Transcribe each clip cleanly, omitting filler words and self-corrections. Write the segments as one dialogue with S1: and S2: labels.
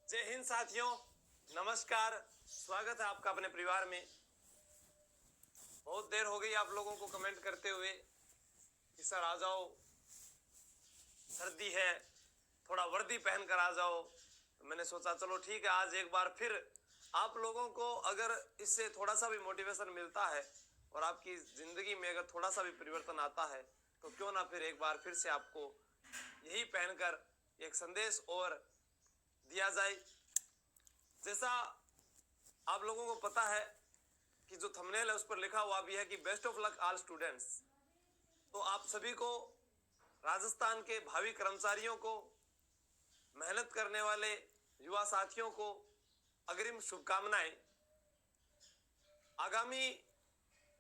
S1: जय हिंद साथियों, नमस्कार। स्वागत है आपका अपने परिवार में। बहुत देर हो गई आप लोगों को कमेंट करते हुए कि सर आ जाओ, सर्दी है, थोड़ा वर्दी पहनकर आ जाओ। मैंने सोचा चलो ठीक है, आज एक बार फिर आप लोगों को अगर इससे थोड़ा सा भी मोटिवेशन मिलता है और आपकी जिंदगी में अगर थोड़ा सा भी परिवर्तन आता है तो क्यों ना फिर एक बार फिर से आपको यही पहनकर एक संदेश और दिया जाए। जैसा आप लोगों को पता है कि जो थंबनेल है उस पर लिखा हुआ भी है कि best of luck all students. तो आप सभी को, राजस्थान के भावी कर्मचारियों को, मेहनत करने वाले युवा साथियों को अग्रिम शुभकामनाएं। आगामी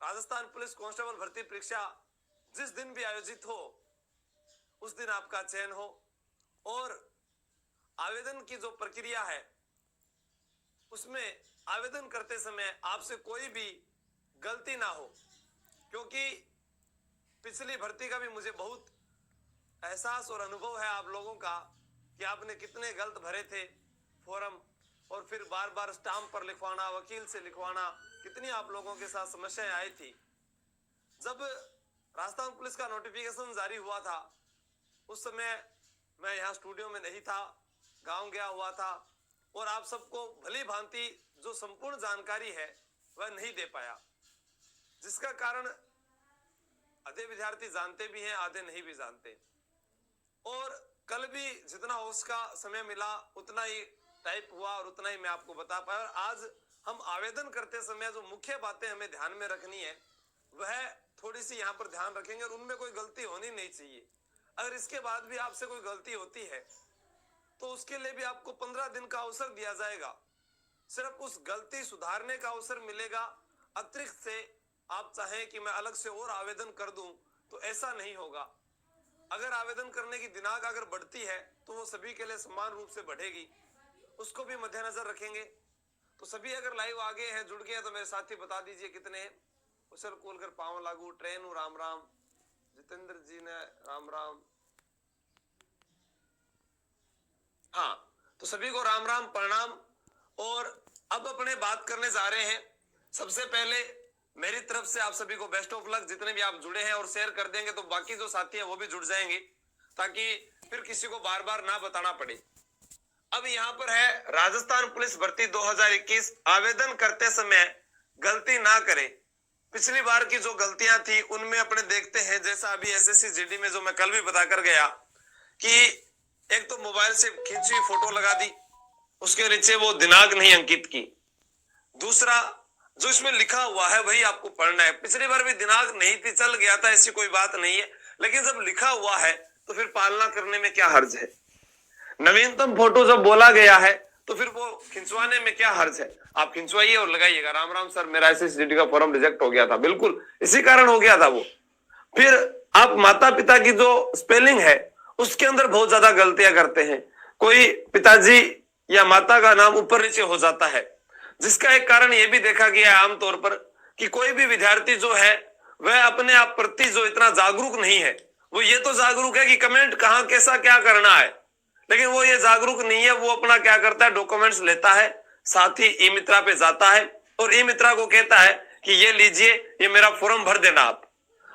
S1: राजस्थान पुलिस कांस्टेबल भर्ती परीक्षा जिस दिन भी आयोजित हो उस दिन आपका चयन हो और आवेदन की जो प्रक्रिया है उसमें आवेदन करते समय आपसे कोई भी गलती ना हो, क्योंकि पिछली भर्ती का भी मुझे बहुत एहसास और अनुभव है आप लोगों का कि आपने कितने गलत भरे थे फॉर्म और फिर बार बार स्टाम्प पर लिखवाना, वकील से लिखवाना, कितनी आप लोगों के साथ समस्याएं आई थी। जब राजस्थान पुलिस का नोटिफिकेशन जारी हुआ था उस समय मैं यहाँ स्टूडियो में नहीं था, गांव गया हुआ था और आप सबको भली भांति जो संपूर्ण जानकारी है वह नहीं दे पाया, जिसका कारण आधे विद्यार्थी जानते भी हैं, आधे नहीं भी जानते। और कल भी जितना हो उसका समय मिला उतना ही टाइप हुआ और उतना ही मैं आपको बता पाया। और आज हम आवेदन करते समय जो मुख्य बातें हमें ध्यान में रखनी है वह थोड़ी सी यहाँ पर ध्यान रखेंगे और उनमें कोई गलती होनी नहीं चाहिए। अगर इसके बाद भी आपसे कोई गलती होती है तो उसके लिए भी आपको 15 दिन का अवसर दिया जाएगा। सिर्फ उस गलती सुधारने का अवसर मिलेगा। अतिरिक्त से आप चाहें कि मैं अलग से और आवेदन कर दूं तो ऐसा नहीं होगा। अगर आवेदन करने की दिनांक अगर बढ़ती है तो वो सभी के लिए समान रूप से बढ़ेगी, उसको भी मद्देनजर रखेंगे। तो सभी अगर लाइव आगे हैं, जुड़ गए हैं तो मेरे साथी बता दीजिए कितने हैं। उसल कोलकर पाँव लागू, ट्रेन राम राम, जितेंद्र जी ने राम राम। हाँ, तो सभी को राम राम, प्रणाम। और अब अपने बात करने जा रहे हैं। सबसे पहले मेरी तरफ से आप सभी को बेस्ट ऑफ लक। जितने भी आप जुड़े हैं और शेयर कर देंगे तो बाकी जो साथी हैं वो भी जुड़ जाएंगे, ताकि फिर किसी को बार बार ना बताना पड़े। अब यहाँ पर है राजस्थान पुलिस भर्ती 2021। आवेदन करते समय गलती ना करें। पिछली बार की जो गलतियां थी उनमें अपने देखते हैं, जैसा अभी एसएससी जीडी में जो मैं कल भी बता कर गया कि एक तो मोबाइल से खींची हुई फोटो लगा दी, उसके नीचे वो दिनांक नहीं अंकित की। दूसरा, जो इसमें लिखा हुआ है वही आपको पढ़ना है। पिछली बार भी दिनांक नहीं थी, चल गया था, ऐसी कोई बात नहीं है, लेकिन जब लिखा हुआ है तो फिर पालना करने में क्या हर्ज है। नवीनतम फोटो जब बोला गया है तो फिर वो खिंचवाने में क्या हर्ज है। आप खिंचवाइए और लगाइएगा राम राम सर मेरा एसएससीडी का फॉर्म रिजेक्ट हो गया था, बिल्कुल इसी कारण हो गया था वो। फिर आप माता पिता की जो स्पेलिंग है उसके अंदर बहुत ज्यादा गलतियां करते हैं। कोई पिताजी या माता का नाम ऊपर नीचे हो जाता है, जिसका एक कारण यह भी देखा गया है आमतौर पर कि कोई भी विद्यार्थी जो है वह अपने आप प्रति जो इतना जागरूक नहीं है। वो ये तो जागरूक है कि कमेंट कहां कैसा क्या करना है, लेकिन वो ये जागरूक नहीं है। वो अपना क्या करता है, डॉक्यूमेंट्स लेता है, साथ ही ई मित्रा पे जाता है और ई मित्रा को कहता है कि ये लीजिए, ये मेरा फॉर्म भर देना आप।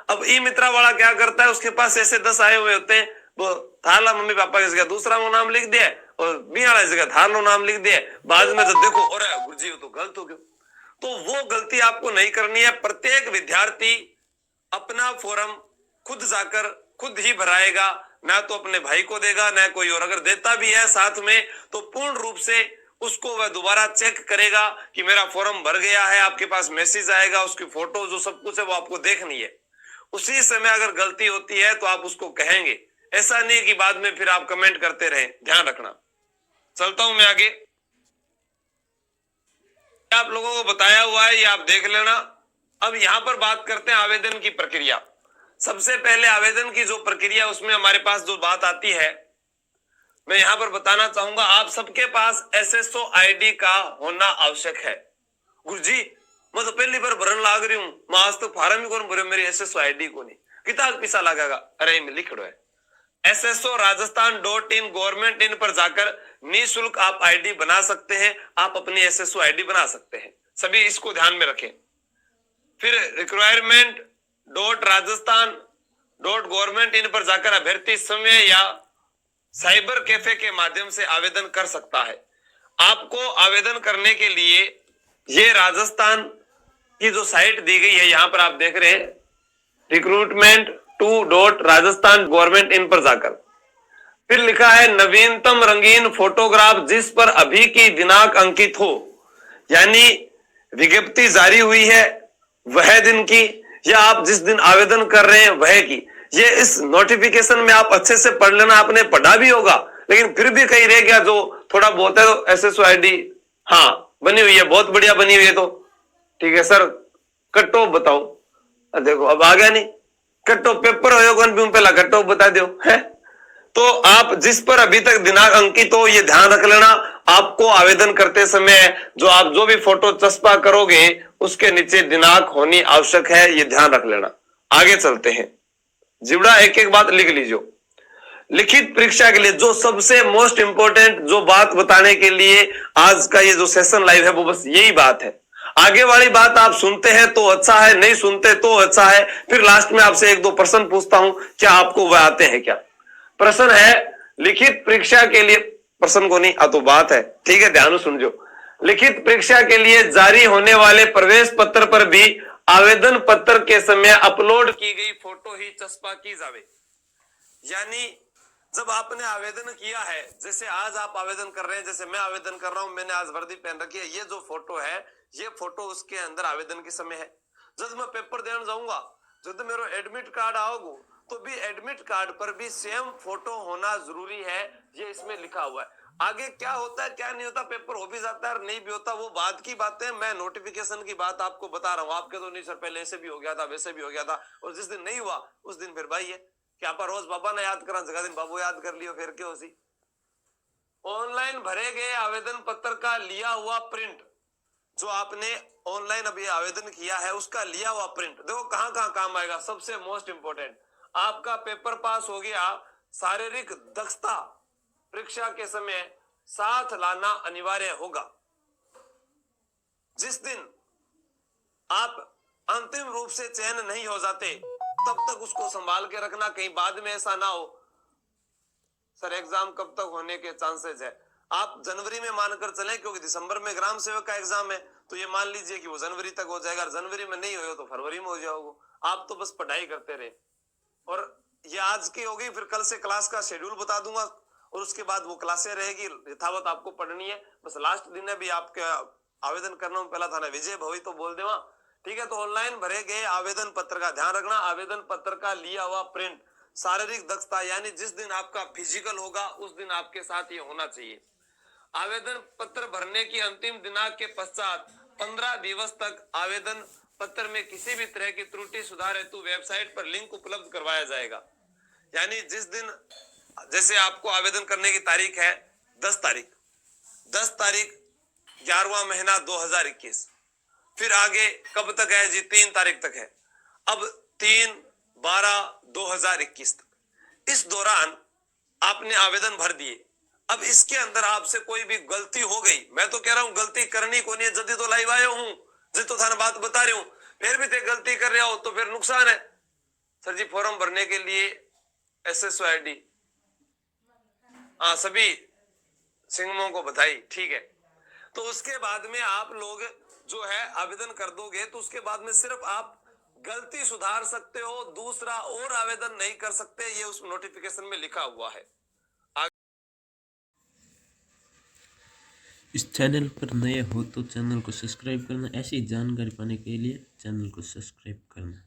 S1: अब ई मित्रा वाला क्या करता है, उसके पास ऐसे 10 आए हुए होते हैं, वो थाला मम्मी पापा की जगह दूसरा वो नाम लिख दिया और बी वाला जगह थालो नाम लिख दिया। बाद में जब देखो अरे गुरुजी तो गलत हो गया। तो वो गलती आपको नहीं करनी है। प्रत्येक विद्यार्थी अपना फॉर्म खुद जाकर खुद ही भराएगा, ना तो अपने भाई को देगा ना कोई और। अगर देता भी है साथ में तो पूर्ण रूप से उसको वह दोबारा चेक करेगा कि मेरा फॉर्म भर गया है। आपके पास मैसेज आएगा, उसकी फोटो जो सब कुछ है वो आपको देखनी है। उसी समय अगर गलती होती है तो आप उसको कहेंगे, ऐसा नहीं कि बाद में फिर आप कमेंट करते रहें। ध्यान रखना। चलता हूं मैं आगे। आप लोगों को बताया हुआ है, ये आप देख लेना। अब यहां पर बात करते हैं आवेदन की प्रक्रिया। सबसे पहले आवेदन की जो प्रक्रिया उसमें हमारे पास जो बात आती है मैं यहां पर बताना चाहूंगा, आप सबके पास एसएसओ आईडी का होना आवश्यक है। गुरुजी मैं तो पहली बार भरन लाग रही हूं, मैं आज तो फार्म ही कौन भरे, मेरी एसएसओ आईडी को नहीं, कितना पैसा लगेगा। अरे में लिख है SSO Rajasthan.in गवर्नमेंट इन पर जाकर निःशुल्क आप आईडी बना सकते हैं, आप अपनी SSO आईडी बना सकते हैं। सभी इसको ध्यान में रखें। फिर requirement.rajasthan.government इन पर जाकर अभ्यर्थी समय या साइबर कैफे के माध्यम से आवेदन कर सकता है। आपको आवेदन करने के लिए ये राजस्थान की जो साइट दी गई है, यहां पर आप देख रहे हैं recruitment2.rajasthan गवर्नमेंट इन पर जाकर फिर लिखा है नवीनतम रंगीन फोटोग्राफ जिस पर अभी की दिनांक अंकित हो, यानी विज्ञप्ति जारी हुई है वह दिन की या आप जिस दिन आवेदन कर रहे हैं वह की। ये इस नोटिफिकेशन में आप अच्छे से पढ़ लेना, आपने पढ़ा भी होगा लेकिन फिर भी कहीं रह गया जो थोड़ा बहुत है। तो SSO आईडी हाँ बनी हुई है, बहुत बढ़िया बनी हुई है। तो ठीक है सर, कट ऑफ बताओ। देखो अब आ गया नहीं कट ऑफ, पेपर होगा भी पहला कट ऑफ बता दो है। तो आप जिस पर अभी तक दिनांक अंकित हो, ये ध्यान रख लेना। आपको आवेदन करते समय जो भी फोटो चस्पा करोगे उसके नीचे दिनांक होनी आवश्यक है, ये ध्यान रख लेना। आगे चलते हैं, जिबड़ा एक एक बात लिख लीजिए। लिखित परीक्षा के लिए जो सबसे मोस्ट इंपोर्टेंट जो बात बताने के लिए आज का ये जो सेशन लाइव है वो बस यही बात है। आगे वाली बात आप सुनते हैं तो अच्छा है, नहीं सुनते तो अच्छा है। फिर लास्ट में आपसे एक दो प्रश्न पूछता हूं, क्या आपको वह आते हैं क्या। प्रश्न है लिखित परीक्षा के लिए, प्रश्न को नहीं आ तो बात है, ठीक है ध्यान से सुनजो। लिखित परीक्षा के लिए जारी होने वाले प्रवेश पत्र पर भी आवेदन पत्र के समय अपलोड की गई फोटो ही चस्पा की जावे। यानी जब आपने आवेदन किया है, जैसे आज आप आवेदन कर रहे हैं, जैसे मैं आवेदन कर रहा हूं, मैंने आज वर्दी पहन रखी है, ये जो फोटो है ये फोटो उसके अंदर आवेदन के समय है। जब मैं पेपर देने जाऊंगा, जब मेरा एडमिट कार्ड आओगे तो भी एडमिट कार्ड पर भी सेम फोटो होना जरूरी है, ये इसमें लिखा हुआ है। आगे क्या होता है क्या नहीं होता, पेपर हो भी जाता है और नहीं भी होता, वो बाद की बात है। मैं नोटिफिकेशन की बात आपको बता रहा हूँ। आपके तो नहीं सर पहले ऐसे भी हो गया था वैसे भी हो गया था, और जिस दिन नहीं हुआ उस दिन फिर भाई है क्या पर रोज बाबा ने याद करा, जगह दिन बाबू याद कर लियो, फिर क्यों उसी। ऑनलाइन भरे गए आवेदन पत्र का लिया हुआ प्रिंट, जो आपने ऑनलाइन अभी आवेदन किया है उसका लिया हुआ प्रिंट, देखो कहां कहां काम आएगा। सबसे मोस्ट इंपोर्टेंट, आपका पेपर पास हो गया, शारीरिक दक्षता परीक्षा के समय साथ लाना अनिवार्य होगा। जिस दिन आप अंतिम रूप से चयन नहीं हो जाते तब तक उसको संभाल के रखना, कहीं बाद में ऐसा ना हो सर एग्जाम कब तक होने के चांसेस है। आप जनवरी में मानकर चलें, क्योंकि दिसंबर में ग्राम सेवक का एग्जाम है, तो ये मान लीजिए कि वो जनवरी तक हो जाएगा। जनवरी में नहीं हो तो फरवरी में हो जाओगे। आप तो बस पढ़ाई करते रहे। और ये आज की होगी, फिर कल से क्लास का शेड्यूल बता दूंगा और उसके बाद वो क्लासें रहेगी यथावत आपको पढ़नी है। बस लास्ट दिन है भी आपके आवेदन करना पहला था ना विजय भवी तो बोल देवा, ठीक है। तो ऑनलाइन भरे गए आवेदन पत्र का ध्यान रखना, आवेदन पत्र का लिया हुआ प्रिंट, शारीरिक दक्षता यानी जिस दिन आपका फिजिकल होगा उस दिन आपके साथ ये होना चाहिए। आवेदन पत्र भरने की अंतिम दिनांक के पश्चात 15 दिवस तक आवेदन पत्र में किसी भी तरह की त्रुटि सुधार हेतु वेबसाइट पर लिंक उपलब्ध करवाया जाएगा। यानी जिस दिन, जैसे आपको आवेदन करने की तारीख है 10 तारीख 11वां महीना 2021, फिर आगे कब तक है जी 3 तारीख तक है। अब 3/12/2021 तक, इस दौरान आपने आवेदन भर दिए। अब इसके अंदर आपसे कोई भी गलती हो गई, मैं तो कह रहा हूं गलती करनी को नहीं है, जल्दी तो लाइव आया हूं, जी तो थाना बात बता रही हूं, फिर भी गलती कर रहे हो तो फिर नुकसान है। सर जी फॉर्म भरने के लिए SSO आईडी, हाँ सभी सिंगमों को बधाई, ठीक है। तो उसके बाद में आप लोग जो है आवेदन कर दोगे तो उसके बाद में सिर्फ आप गलती सुधार सकते हो, दूसरा और आवेदन नहीं कर सकते, ये उस नोटिफिकेशन में लिखा हुआ है।
S2: इस चैनल पर नए हो तो चैनल को सब्सक्राइब करना, ऐसी जानकारी पाने के लिए चैनल को सब्सक्राइब करना।